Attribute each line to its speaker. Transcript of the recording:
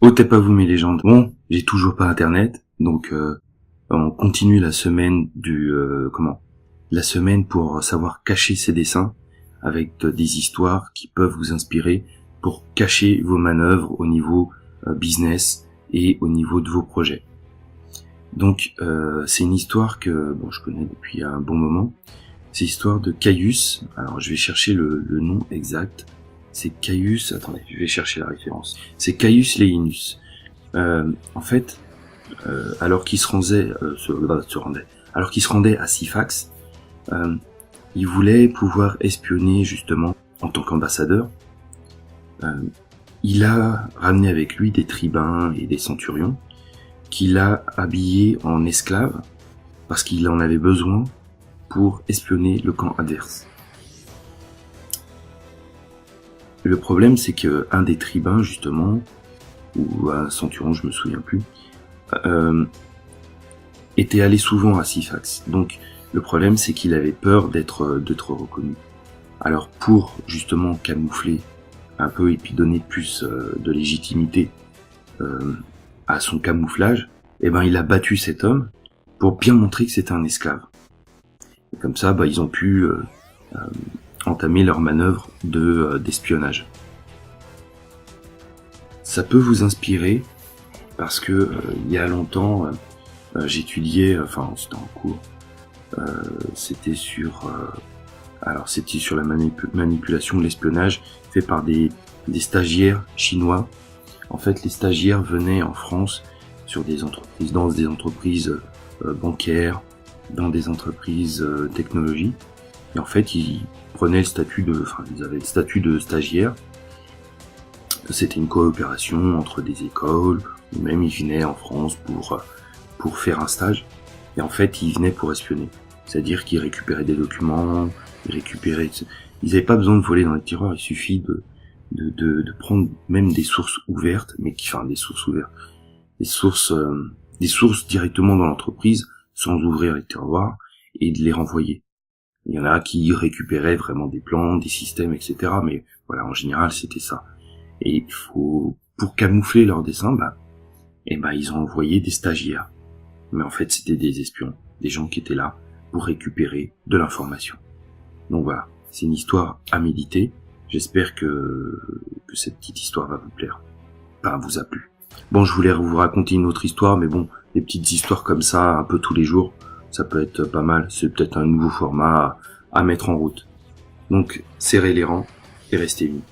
Speaker 1: Oh, t'es pas vous mes légendes. Bon, j'ai toujours pas internet, donc on continue la semaine la semaine pour savoir cacher ses dessins avec des histoires qui peuvent vous inspirer pour cacher vos manœuvres au niveau business et au niveau de vos projets. Donc c'est une histoire que je connais depuis un bon moment. C'est l'histoire de Caius. Alors je vais chercher le nom exact. C'est Caius. Attendez, je vais chercher la référence. C'est Caius Laelinus. En fait, alors qu'il se rendait à Syphax, il voulait pouvoir espionner justement en tant qu'ambassadeur. Il a ramené avec lui des tribuns et des centurions qu'il a habillés en esclaves parce qu'il en avait besoin pour espionner le camp adverse. Le problème, c'est que un des tribuns, justement, ou un centurion, je me souviens plus, était allé souvent à Syphax. Donc, le problème, c'est qu'il avait peur d'être reconnu. Alors, pour justement camoufler un peu et puis donner plus de légitimité à son camouflage, il a battu cet homme pour bien montrer que c'était un esclave. Et comme ça, ils ont pu entamer leur manœuvre d'espionnage. Ça peut vous inspirer parce que il y a longtemps, j'étudiais, c'était en cours, c'était sur la manipulation de l'espionnage fait par des stagiaires chinois. En fait, les stagiaires venaient en France sur dans des entreprises bancaires, dans des entreprises technologiques. Et en fait, ils prenaient ils avaient le statut de stagiaire. C'était une coopération entre des écoles, ou même ils venaient en France pour faire un stage. Et en fait, ils venaient pour espionner. C'est-à-dire qu'ils récupéraient des documents, ils n'avaient pas besoin de voler dans les tiroirs, il suffit de prendre même des sources ouvertes, des sources directement dans l'entreprise, sans ouvrir les tiroirs, et de les renvoyer. Il y en a qui récupéraient vraiment des plans, des systèmes, etc. Mais voilà, en général, c'était ça. Et pour camoufler leur dessin, ils ont envoyé des stagiaires. Mais en fait, c'était des espions, des gens qui étaient là pour récupérer de l'information. Donc voilà, c'est une histoire à méditer. J'espère que cette petite histoire va vous plaire. Vous a plu. Bon, je voulais vous raconter une autre histoire, mais bon, des petites histoires comme ça, un peu tous les jours, ça peut être pas mal. C'est peut-être un nouveau format à mettre en route. Donc, serrez les rangs et restez unis.